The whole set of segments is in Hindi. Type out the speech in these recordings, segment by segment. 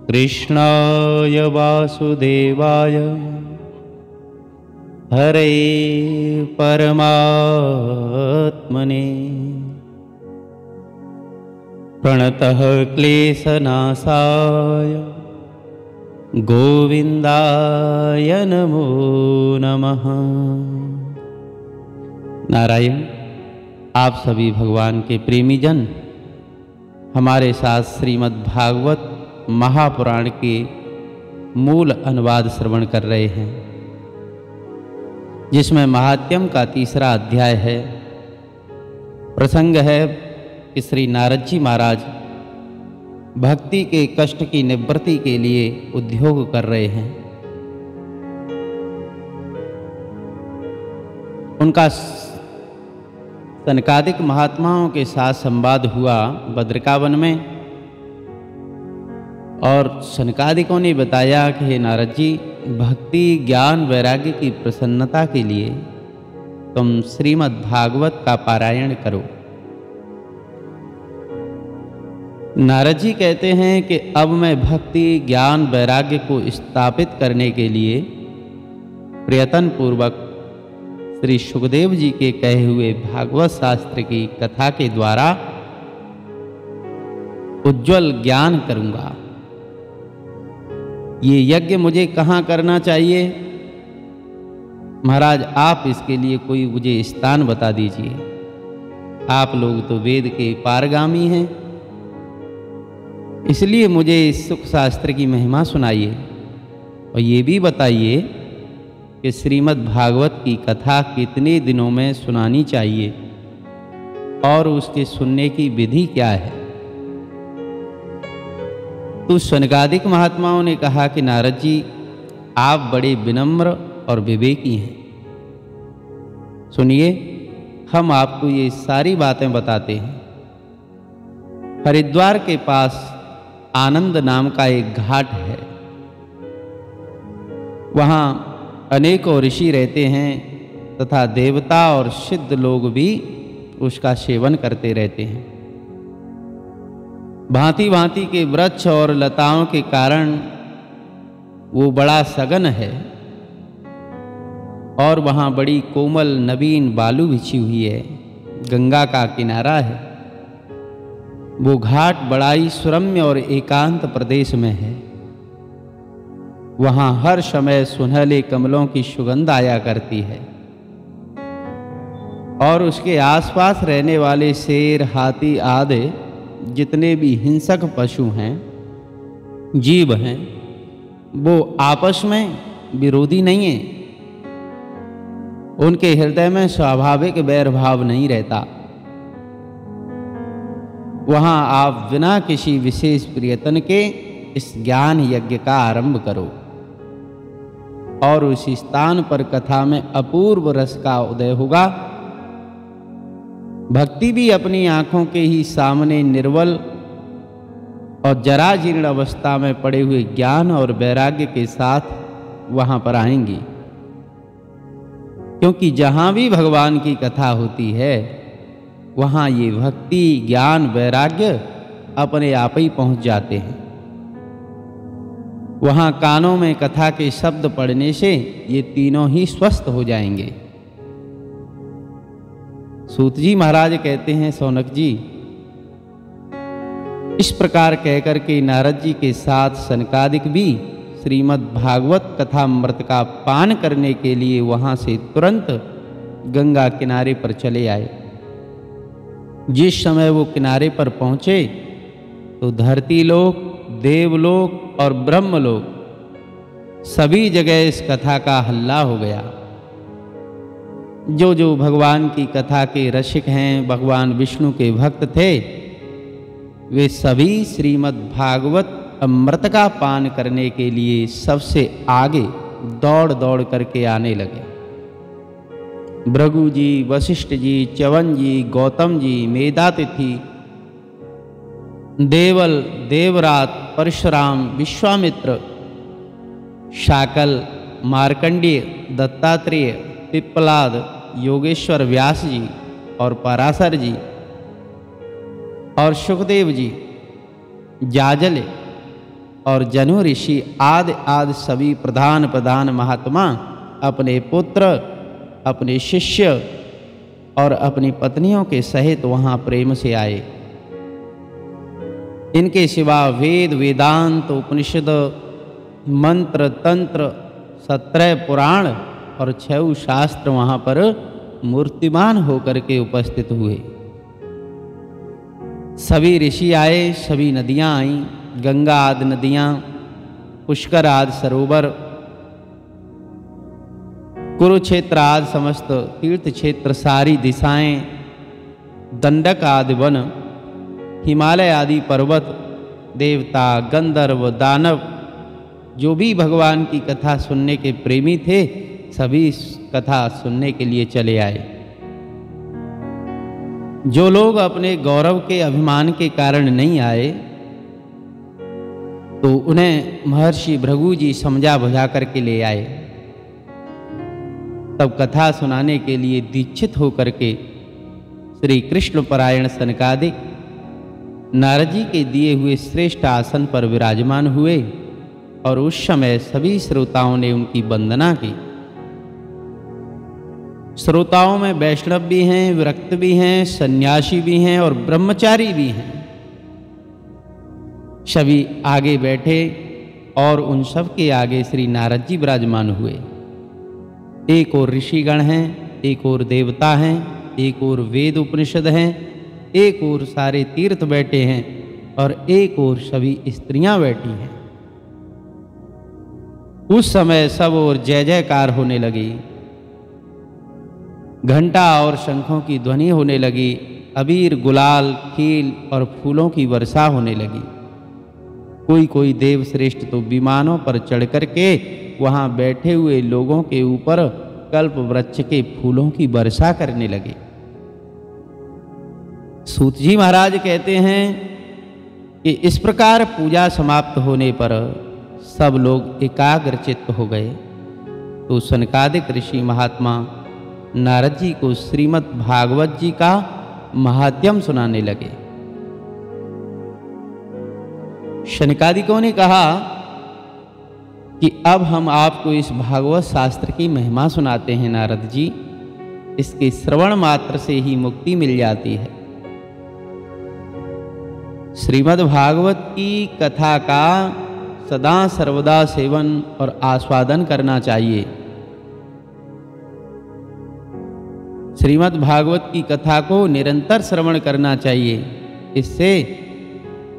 कृष्णाय वासुदेवाय हरे परमात्मने प्रणतः क्लेशनाशाय गोविंदाय नमो नमः। नारायण। आप सभी भगवान के प्रेमी जन हमारे साथ श्रीमद् भागवत महापुराण के मूल अनुवाद श्रवण कर रहे हैं, जिसमें महात्म्यम का तीसरा अध्याय है। प्रसंग है कि श्री नारद जी महाराज भक्ति के कष्ट की निवृत्ति के लिए उद्योग कर रहे हैं। उनका सनकादिक महात्माओं के साथ संवाद हुआ बद्रिकावन में, और सनकादिकों ने बताया कि हे नारद जी, भक्ति ज्ञान वैराग्य की प्रसन्नता के लिए तुम श्रीमद् भागवत का पारायण करो। नारद जी कहते हैं कि अब मैं भक्ति ज्ञान वैराग्य को स्थापित करने के लिए प्रयत्न पूर्वक श्री सुखदेव जी के कहे हुए भागवत शास्त्र की कथा के द्वारा उज्ज्वल ज्ञान करूंगा। ये यज्ञ मुझे कहाँ करना चाहिए? महाराज, आप इसके लिए कोई मुझे स्थान बता दीजिए। आप लोग तो वेद के पारगामी हैं, इसलिए मुझे इस सुख शास्त्र की महिमा सुनाइए, और ये भी बताइए कि श्रीमद् भागवत की कथा कितने दिनों में सुनानी चाहिए और उसके सुनने की विधि क्या है। तो सनकादिक महात्माओं ने कहा कि नारद जी, आप बड़े विनम्र और विवेकी हैं। सुनिए, हम आपको ये सारी बातें बताते हैं। हरिद्वार के पास आनंद नाम का एक घाट है। वहाँ अनेकों ऋषि रहते हैं तथा देवता और सिद्ध लोग भी उसका सेवन करते रहते हैं। भांति भांति के वृक्ष और लताओं के कारण वो बड़ा सघन है, और वहाँ बड़ी कोमल नवीन बालू बिछी हुई है। गंगा का किनारा है। वो घाट बड़ा ही सुरम्य और एकांत प्रदेश में है। वहाँ हर समय सुनहले कमलों की सुगंध आया करती है, और उसके आसपास रहने वाले शेर, हाथी आदि जितने भी हिंसक पशु हैं, जीव हैं, वो आपस में विरोधी नहीं हैं। उनके हृदय में स्वाभाविक वैर भाव नहीं रहता। वहाँ आप बिना किसी विशेष प्रयत्न के इस ज्ञान यज्ञ का आरंभ करो, और उस स्थान पर कथा में अपूर्व रस का उदय होगा। भक्ति भी अपनी आंखों के ही सामने निर्बल और जराजीर्ण अवस्था में पड़े हुए ज्ञान और वैराग्य के साथ वहां पर आएंगी, क्योंकि जहां भी भगवान की कथा होती है, वहां ये भक्ति ज्ञान वैराग्य अपने आप ही पहुंच जाते हैं। वहाँ कानों में कथा के शब्द पढ़ने से ये तीनों ही स्वस्थ हो जाएंगे। सूत जी महाराज कहते हैं, सौनक जी, इस प्रकार कहकर के नारद जी के साथ सनकादिक भी श्रीमद् भागवत कथामृत का पान करने के लिए वहाँ से तुरंत गंगा किनारे पर चले आए। जिस समय वो किनारे पर पहुँचे तो धरती लोक, देवलोक और ब्रह्मलोक सभी जगह इस कथा का हल्ला हो गया। जो जो भगवान की कथा के रसिक हैं, भगवान विष्णु के भक्त थे, वे सभी श्रीमद् भागवत अमृत का पान करने के लिए सबसे आगे दौड़ दौड़ करके आने लगे। भृगु जी, वशिष्ठ जी, च्यवन जी, गौतम जी, मेधातिथि, देवल, देवरात, परशुराम, विश्वामित्र, शाकल, मार्कंडेय, दत्तात्रेय, पिप्पलाद, योगेश्वर व्यास जी और पराशर जी और सुखदेव जी, जाजल और जनु ऋषि आदि सभी प्रधान महात्मा अपने पुत्र, अपने शिष्य और अपनी पत्नियों के सहित वहाँ प्रेम से आए। इनके सिवा वेद, वेदांत, उपनिषद, मंत्र, तंत्र, 17 पुराण और 6 शास्त्र वहाँ पर मूर्तिमान होकर के उपस्थित हुए। सभी ऋषि आए, सभी नदियाँ आईं, गंगा आदि नदियाँ, पुष्कर आदि सरोवर, कुरुक्षेत्र आदि समस्त तीर्थ क्षेत्र, सारी दिशाएं, दंडक आदि वन, हिमालय आदि पर्वत, देवता, गंधर्व, दानव, जो भी भगवान की कथा सुनने के प्रेमी थे, सभी कथा सुनने के लिए चले आए। जो लोग अपने गौरव के, अभिमान के कारण नहीं आए, तो उन्हें महर्षि भृगु जी समझा बुझा करके ले आए। तब कथा सुनाने के लिए दीक्षित होकर के श्री कृष्ण परायण सनकादिक नारद जी के दिए हुए श्रेष्ठ आसन पर विराजमान हुए और उस समय सभी श्रोताओं ने उनकी वंदना की। श्रोताओं में वैष्णव भी हैं, विरक्त भी हैं, सन्यासी भी हैं और ब्रह्मचारी भी हैं। सभी आगे बैठे और उन सब के आगे श्री नारद जी विराजमान हुए। एक और ऋषिगण हैं, एक और देवता हैं, एक और वेद उपनिषद हैं, एक और सारे तीर्थ बैठे हैं और एक और सभी स्त्रियां बैठी हैं। उस समय सब और जय जयकार होने लगी, घंटा और शंखों की ध्वनि होने लगी, अबीर, गुलाल, खील और फूलों की वर्षा होने लगी। कोई देव श्रेष्ठ तो विमानों पर चढ़ करके वहां बैठे हुए लोगों के ऊपर कल्प वृक्ष के फूलों की वर्षा करने लगे। सूत जी महाराज कहते हैं कि इस प्रकार पूजा समाप्त होने पर सब लोग एकाग्रचित्त हो गए। तो सनकादिक ऋषि महात्मा नारद जी को श्रीमद् भागवत जी का महात्म्य सुनाने लगे। शनकादिकों ने कहा कि अब हम आपको इस भागवत शास्त्र की महिमा सुनाते हैं नारद जी। इसके श्रवण मात्र से ही मुक्ति मिल जाती है। श्रीमद् भागवत की कथा का सदा सर्वदा सेवन और आस्वादन करना चाहिए। श्रीमद् भागवत की कथा को निरंतर श्रवण करना चाहिए। इससे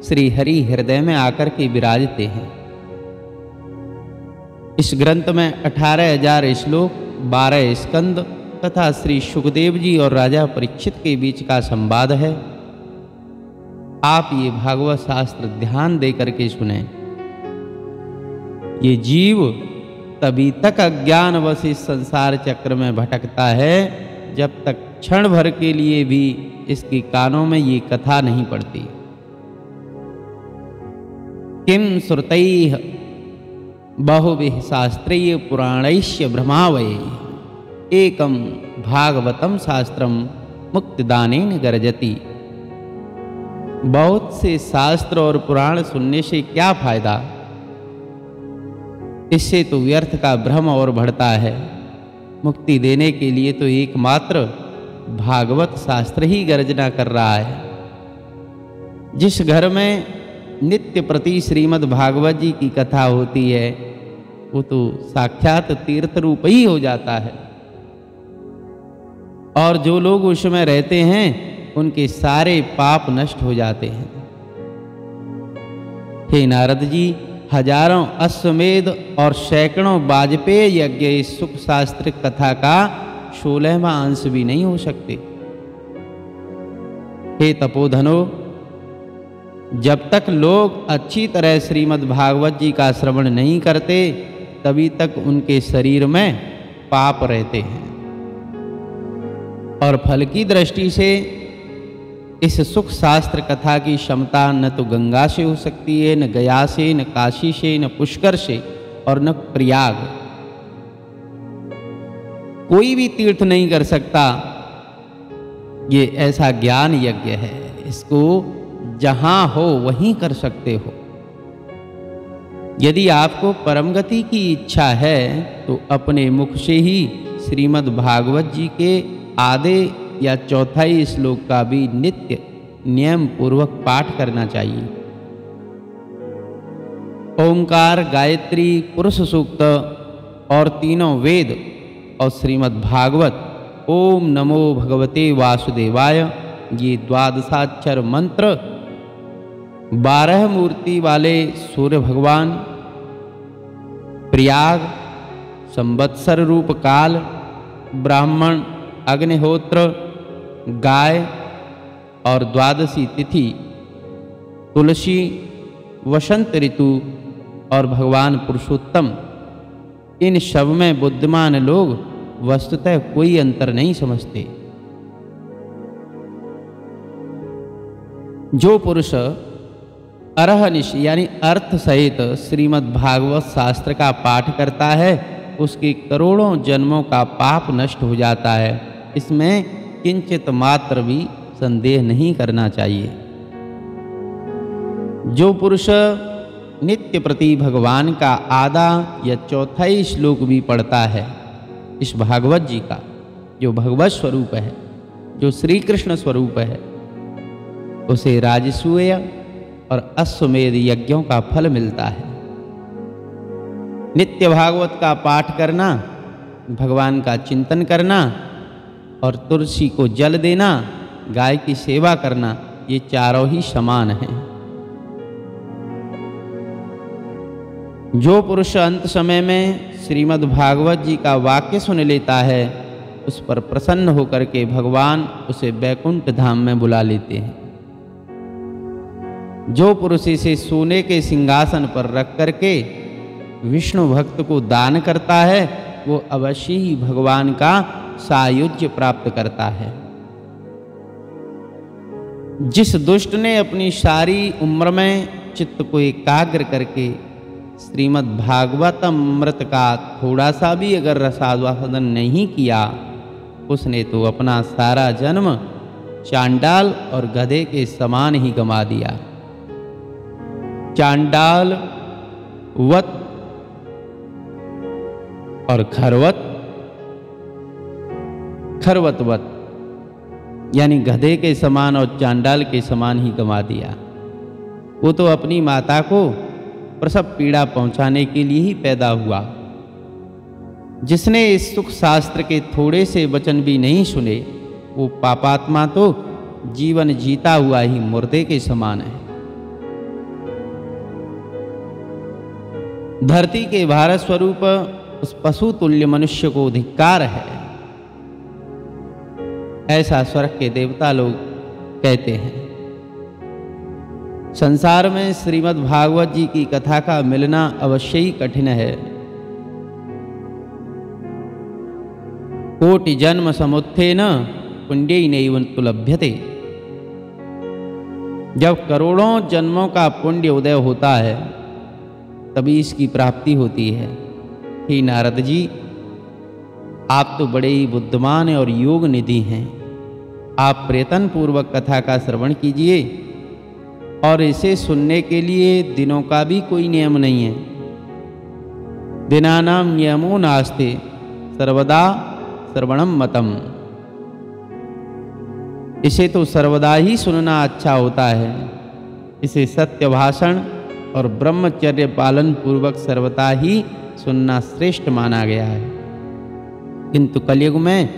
श्री हरि हृदय में आकर के विराजते हैं। इस ग्रंथ में 18,000 श्लोक, 12 स्कंद तथा श्री सुखदेव जी और राजा परीक्षित के बीच का संवाद है। आप ये भागवत शास्त्र ध्यान दे करके सुने। ये जीव तभी तक अज्ञानवश इस संसार चक्र में भटकता है जब तक क्षण भर के लिए भी इसके कानों में ये कथा नहीं पड़ती। किम श्रुतैः बहुभिः शास्त्रैः पुराणैश्च ब्रह्मावैः एकम भागवतम शास्त्रम मुक्तिदानेन गर्जति। बहुत से शास्त्र और पुराण सुनने से क्या फायदा? इससे तो व्यर्थ का भ्रम और बढ़ता है। मुक्ति देने के लिए तो एकमात्र भागवत शास्त्र ही गर्जना कर रहा है। जिस घर में नित्य प्रति श्रीमद् भागवत जी की कथा होती है वो तो साक्षात तीर्थ रूप ही हो जाता है। और जो लोग उसमें रहते हैं उनके सारे पाप नष्ट हो जाते हैं। हे नारद जी, हजारों अश्वमेध और सैकड़ों वाजपेय यज्ञ इस सुख शास्त्र कथा का 16वां अंश भी नहीं हो सकते। हे तपोधनो, जब तक लोग अच्छी तरह श्रीमद् भागवत जी का श्रवण नहीं करते तभी तक उनके शरीर में पाप रहते हैं। और फल की दृष्टि से इस सुख शास्त्र कथा की क्षमता न तो गंगा से हो सकती है, न गया से, न काशी से, न पुष्कर से और न प्रयाग। कोई भी तीर्थ नहीं कर सकता। ये ऐसा ज्ञान यज्ञ है। इसको जहां हो वहीं कर सकते हो। यदि आपको परम गति की इच्छा है तो अपने मुख से ही श्रीमद् भागवत जी के आधे या चौथाई श्लोक का भी नित्य नियम पूर्वक पाठ करना चाहिए। ओंकार, गायत्री, पुरुष सूक्त और तीनों वेद और श्रीमद् भागवत, ओम नमो भगवते वासुदेवाय, ये द्वादशाक्षर मंत्र 12 मूर्ति वाले सूर्य भगवान, प्रयाग, संवत्सर रूप काल, ब्राह्मण, अग्निहोत्र, गाय और द्वादशी तिथि, तुलसी, वसंत ऋतु और भगवान पुरुषोत्तम, इन सब में बुद्धिमान लोग वस्तुतः कोई अंतर नहीं समझते। जो पुरुष अरहनिश यानी अर्थ सहित श्रीमद् भागवत शास्त्र का पाठ करता है उसके करोड़ों जन्मों का पाप नष्ट हो जाता है। इसमें किंचित मात्र भी संदेह नहीं करना चाहिए। जो पुरुष नित्य प्रति भगवान का आधा या चौथाई श्लोक भी पढ़ता है इस भागवत जी का, जो भगवत स्वरूप है, जो श्री कृष्ण स्वरूप है, उसे राजसूय और अश्वमेध यज्ञों का फल मिलता है। नित्य भागवत का पाठ करना, भगवान का चिंतन करना और तुलसी को जल देना, गाय की सेवा करना, ये चारों ही समान हैं। जो पुरुष अंत समय में श्रीमद् भागवत जी का वाक्य सुन लेता है उस पर प्रसन्न होकर के भगवान उसे बैकुंठ धाम में बुला लेते हैं। जो पुरुष इसे सोने के सिंहासन पर रख करके विष्णु भक्त को दान करता है वो अवश्य ही भगवान का सायुज्य प्राप्त करता है। जिस दुष्ट ने अपनी सारी उम्र में चित्त को एकाग्र करके श्रीमद् भागवत अमृत का थोड़ा सा भी अगर रसास्वादन नहीं किया उसने तो अपना सारा जन्म चांडाल और गधे के समान ही गंवा दिया। चांडाल वत और खरवतवत यानी गधे के समान और चांडाल के समान ही गंवा दिया। वो तो अपनी माता को प्रसव पीड़ा पहुंचाने के लिए ही पैदा हुआ। जिसने इस सुख शास्त्र के थोड़े से वचन भी नहीं सुने वो पापात्मा तो जीवन जीता हुआ ही मुर्दे के समान है। धरती के भारत स्वरूप उस पशु तुल्य मनुष्य को धिक्कार है, ऐसा स्वर्ग के देवता लोग कहते हैं। संसार में श्रीमद् भागवत जी की कथा का मिलना अवश्य ही कठिन है। कोटि जन्म समुत्थेन पुण्यैनैव तु लभ्यते। जब करोड़ों जन्मों का पुण्य उदय होता है तभी इसकी प्राप्ति होती है। हे नारद जी, आप तो बड़े ही बुद्धिमान और योग निधि हैं। आप प्रयत्न पूर्वक कथा का श्रवण कीजिए और इसे सुनने के लिए दिनों का भी कोई नियम नहीं है। दिनानां नियमो नास्ते सर्वदा श्रवणम मतम। इसे तो सर्वदा ही सुनना अच्छा होता है। इसे सत्य भाषण और ब्रह्मचर्य पालन पूर्वक सर्वदा ही सुनना श्रेष्ठ माना गया है। किंतु कलयुग में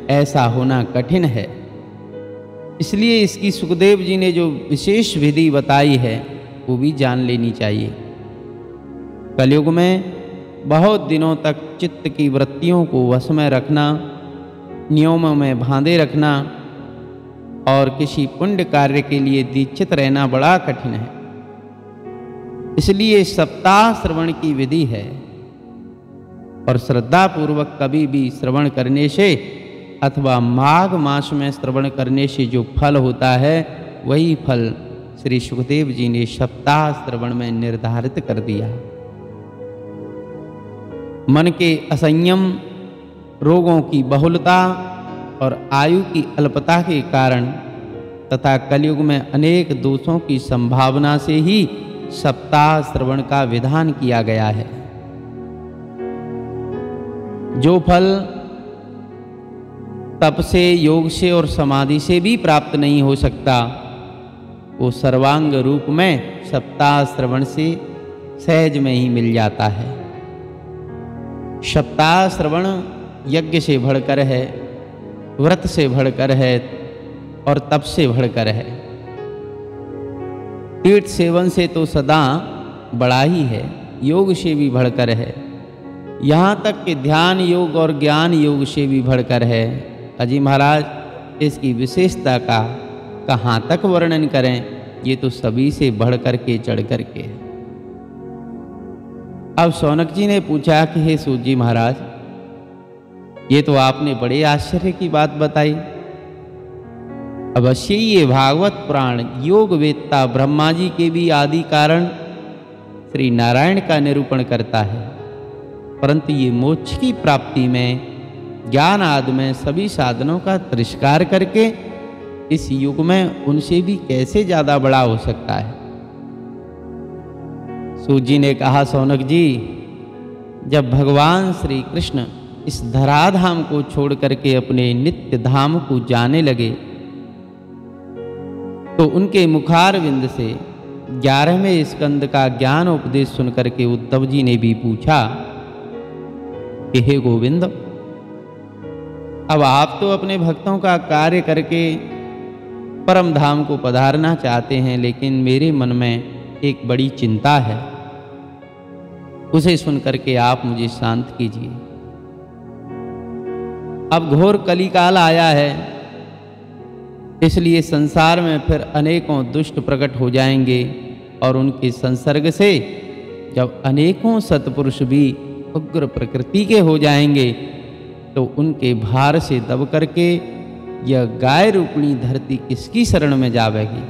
ऐसा होना कठिन है। इसलिए इसकी सुखदेव जी ने जो विशेष विधि बताई है वो भी जान लेनी चाहिए। कलयुग में बहुत दिनों तक चित्त की वृत्तियों को वश में रखना, नियमों में बांधे रखना और किसी पुण्य कार्य के लिए दीक्षित रहना बड़ा कठिन है। इसलिए सप्ताह श्रवण की विधि है और श्रद्धा पूर्वक कभी भी श्रवण करने से अथवा माघ मास में श्रवण करने से जो फल होता है वही फल श्री सुखदेव जी ने सप्ताह श्रवण में निर्धारित कर दिया। मन के असंयम, रोगों की बहुलता और आयु की अल्पता के कारण तथा कलयुग में अनेक दोषों की संभावना से ही सप्ताह श्रवण का विधान किया गया है। जो फल तप से, योग से और समाधि से भी प्राप्त नहीं हो सकता, वो सर्वांग रूप में सप्ताह श्रवण से सहज में ही मिल जाता है। सप्ताह श्रवण यज्ञ से बढ़कर है, व्रत से बढ़कर है और तप से बढ़कर है। तीर्थ सेवन से तो सदा बड़ा ही है, योग से भी बढ़कर है। यहाँ तक कि ध्यान योग और ज्ञान योग से भी बढ़कर है। अजी महाराज, इसकी विशेषता का कहाँ तक वर्णन करें, ये तो सभी से बढ़ कर के चढ़ कर के है। अब शौनक जी ने पूछा कि हे सूत जी महाराज, ये तो आपने बड़े आश्चर्य की बात बताई। अवश्य ही ये भागवत पुराण योग वेत्ता ब्रह्मा जी के भी आदि कारण श्री नारायण का निरूपण करता है, परंतु ये मोक्ष की प्राप्ति में ज्ञान आदि में सभी साधनों का तिरस्कार करके इस युग में उनसे भी कैसे ज्यादा बड़ा हो सकता है। सूत जी ने कहा, शौनक जी, जब भगवान श्री कृष्ण इस धराधाम को छोड़ करके अपने नित्य धाम को जाने लगे तो उनके मुखारविंद से 11वें स्कंद का ज्ञान उपदेश सुनकर के उद्धव जी ने भी पूछा कि हे गोविंद, अब आप तो अपने भक्तों का कार्य करके परम धाम को पधारना चाहते हैं, लेकिन मेरे मन में एक बड़ी चिंता है, उसे सुनकर के आप मुझे शांत कीजिए। अब घोर कलिकाल आया है, इसलिए संसार में फिर अनेकों दुष्ट प्रकट हो जाएंगे और उनके संसर्ग से जब अनेकों सत्पुरुष भी उग्र प्रकृति के हो जाएंगे तो उनके भार से दब करके यह गाय रूपणी धरती किसकी शरण में जावेगी।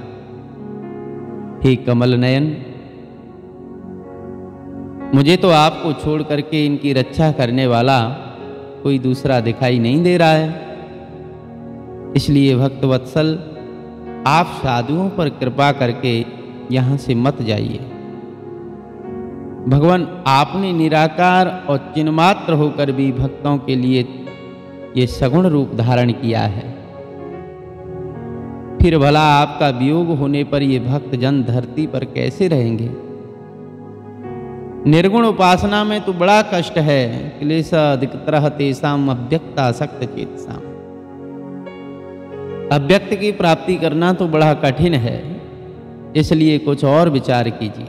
हे कमल नयन, मुझे तो आपको छोड़ करके इनकी रक्षा करने वाला कोई दूसरा दिखाई नहीं दे रहा है, इसलिए भक्तवत्सल आप साधुओं पर कृपा करके यहाँ से मत जाइए। भगवान आपने निराकार और चिन्मात्र होकर भी भक्तों के लिए ये सगुण रूप धारण किया है, फिर भला आपका वियोग होने पर ये भक्त जन धरती पर कैसे रहेंगे। निर्गुण उपासना में तो बड़ा कष्ट है, क्लेश अधिकतर तेषाम अव्यक्तासक्त चेतसाम। अव्यक्त की प्राप्ति करना तो बड़ा कठिन है, इसलिए कुछ और विचार कीजिए।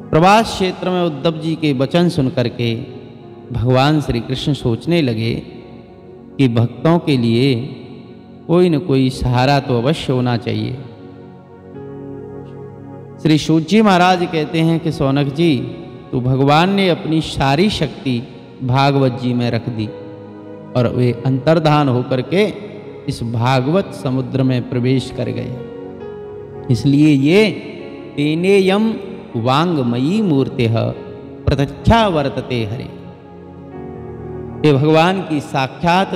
प्रवास क्षेत्र में उद्धव जी के वचन सुनकर के भगवान श्री कृष्ण सोचने लगे कि भक्तों के लिए कोई न कोई सहारा तो अवश्य होना चाहिए। श्री सूत जी महाराज कहते हैं कि शौनक जी, तो भगवान ने अपनी सारी शक्ति भागवत जी में रख दी और वे अंतर्धान होकर के इस भागवत समुद्र में प्रवेश कर गए। इसलिए ये तेनेयम वांगमयी मूर्तिः प्रत्यक्षा वर्तते हरे, ये भगवान की साक्षात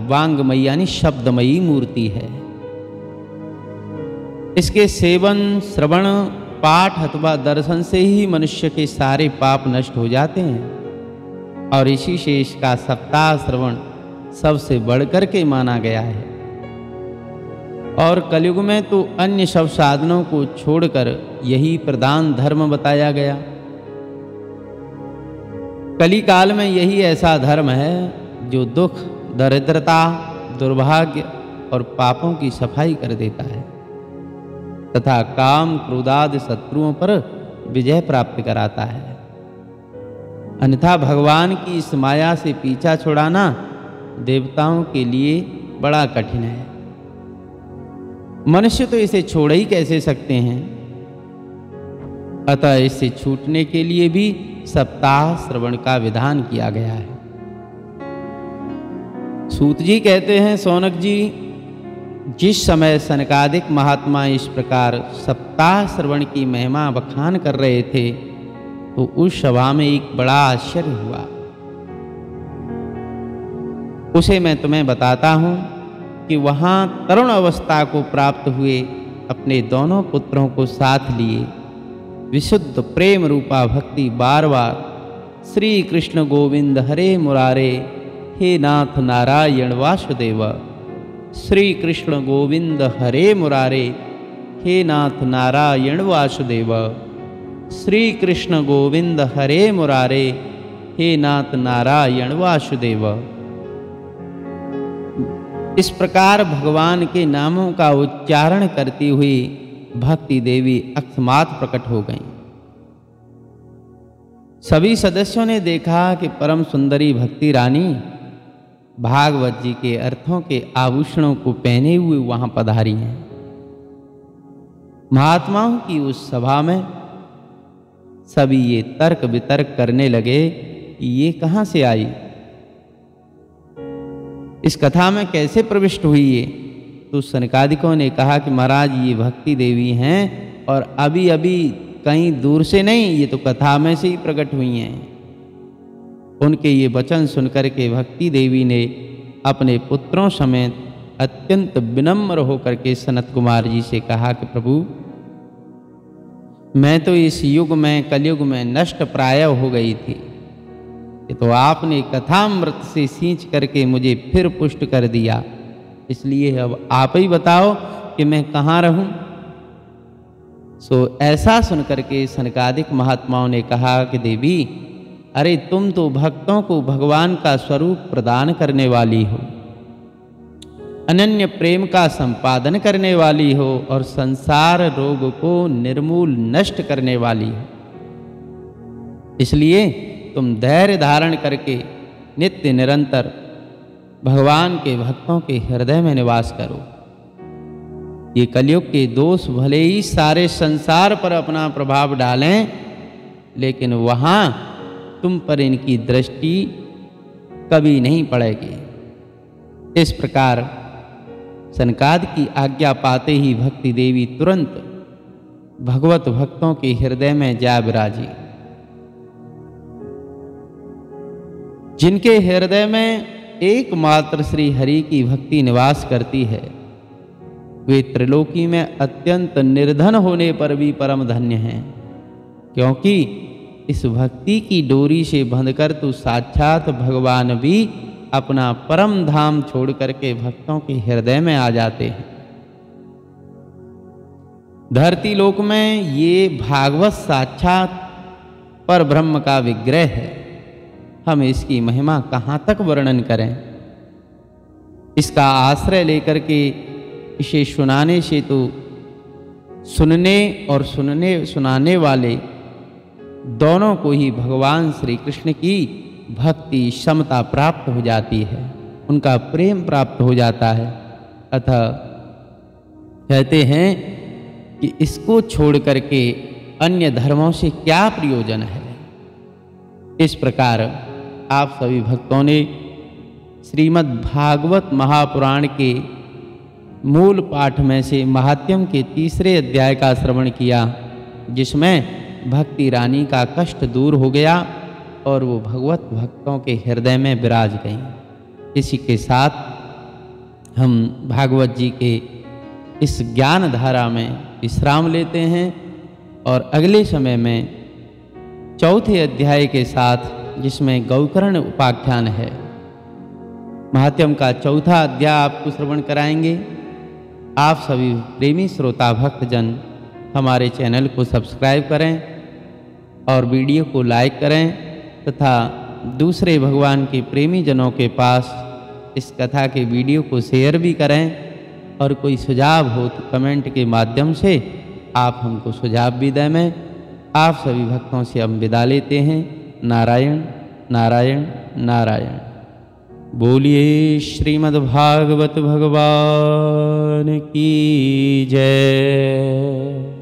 वांगमयी यानी शब्दमयी मूर्ति है। इसके सेवन, श्रवण, पाठ अथवा दर्शन से ही मनुष्य के सारे पाप नष्ट हो जाते हैं और इसी से इसका सप्ताह श्रवण सबसे बढ़कर के माना गया है। और कलयुग में तो अन्य सब साधनों को छोड़कर यही प्रधान धर्म बताया गया। कलिकाल में यही ऐसा धर्म है जो दुख, दरिद्रता, दुर्भाग्य और पापों की सफाई कर देता है तथा काम, क्रोधादि शत्रुओं पर विजय प्राप्त कराता है। अन्यथा भगवान की इस माया से पीछा छुड़ाना देवताओं के लिए बड़ा कठिन है। मनुष्य तो इसे छोड़ ही कैसे सकते हैं। अतः इससे छूटने के लिए भी सप्ताह श्रवण का विधान किया गया है। सूत जी कहते हैं, शौनक जी, जिस समय सनकादिक महात्मा इस प्रकार सप्ताह श्रवण की महिमा बखान कर रहे थे तो उस सभा में एक बड़ा आश्चर्य हुआ। उसे मैं तुम्हें बताता हूं, कि वहाँ तरुण अवस्था को प्राप्त हुए अपने दोनों पुत्रों को साथ लिए विशुद्ध प्रेम रूपा भक्ति बार बार श्री कृष्ण गोविंद हरे मुरारे हे नाथ नारायण वासुदेव, श्री कृष्ण गोविंद हरे मुरारे हे नाथ नारायण वासुदेव, श्री कृष्ण गोविंद हरे मुरारे हे नाथ नारायण वासुदेव। इस प्रकार भगवान के नामों का उच्चारण करती हुई भक्ति देवी अकस्मात प्रकट हो गईं। सभी सदस्यों ने देखा कि परम सुंदरी भक्ति रानी भागवत जी के अर्थों के आभूषणों को पहने हुए वहां पधारी हैं। महात्माओं की उस सभा में सभी ये तर्क वितर्क करने लगे कि ये कहां से आई, इस कथा में कैसे प्रविष्ट हुई ये। तो सनकादिकों ने कहा कि महाराज ये भक्ति देवी हैं और अभी अभी कहीं दूर से नहीं, ये तो कथा में से ही प्रकट हुई हैं। उनके ये वचन सुनकर के भक्ति देवी ने अपने पुत्रों समेत अत्यंत विनम्र होकर के सनत कुमार जी से कहा कि प्रभु, मैं तो इस युग में कलयुग में नष्ट प्राय हो गई थी, तो आपने कथामृत से सींच करके मुझे फिर पुष्ट कर दिया, इसलिए अब आप ही बताओ कि मैं कहाँ रहूं। सो ऐसा सुनकर के सनकादिक महात्माओं ने कहा कि देवी, अरे तुम तो भक्तों को भगवान का स्वरूप प्रदान करने वाली हो, अनन्य प्रेम का संपादन करने वाली हो और संसार रोग को निर्मूल नष्ट करने वाली हो, इसलिए तुम धैर्य धारण करके नित्य निरंतर भगवान के भक्तों के हृदय में निवास करो। ये कलयुग के दोष भले ही सारे संसार पर अपना प्रभाव डालें, लेकिन वहाँ तुम पर इनकी दृष्टि कभी नहीं पड़ेगी। इस प्रकार सनकाद की आज्ञा पाते ही भक्ति देवी तुरंत भगवत भक्तों के हृदय में जा विराजी। जिनके हृदय में एकमात्र श्री हरि की भक्ति निवास करती है, वे त्रिलोकी में अत्यंत निर्धन होने पर भी परम धन्य हैं, क्योंकि इस भक्ति की डोरी से बंधकर तो साक्षात भगवान भी अपना परम धाम छोड़ करके भक्तों के हृदय में आ जाते हैं। धरती लोक में ये भागवत साक्षात पर ब्रह्म का विग्रह है। हम इसकी महिमा कहाँ तक वर्णन करें। इसका आश्रय लेकर के इसे सुनाने से तो सुनने और सुनाने वाले दोनों को ही भगवान श्री कृष्ण की भक्ति क्षमता प्राप्त हो जाती है, उनका प्रेम प्राप्त हो जाता है। अतः कहते हैं कि इसको छोड़ करके अन्य धर्मों से क्या प्रयोजन है। इस प्रकार आप सभी भक्तों ने श्रीमद् भागवत महापुराण के मूल पाठ में से महात्म्यम के 3 अध्याय का श्रवण किया, जिसमें भक्ति रानी का कष्ट दूर हो गया और वो भगवत भक्तों के हृदय में विराज गई। इसी के साथ हम भागवत जी के इस ज्ञान धारा में विश्राम लेते हैं और अगले समय में 4 अध्याय के साथ, जिसमें गौकर्ण उपाख्यान है, महात्म्यम का 4 अध्याय आपको श्रवण कराएंगे। आप सभी प्रेमी श्रोता भक्तजन हमारे चैनल को सब्सक्राइब करें और वीडियो को लाइक करें तथा दूसरे भगवान के प्रेमी जनों के पास इस कथा के वीडियो को शेयर भी करें। और कोई सुझाव हो तो कमेंट के माध्यम से आप हमको सुझाव भी दें। मैं आप सभी भक्तों से हम विदा लेते हैं। नारायण नारायण नारायण। बोलिए श्रीमद्भागवत भगवान की जय।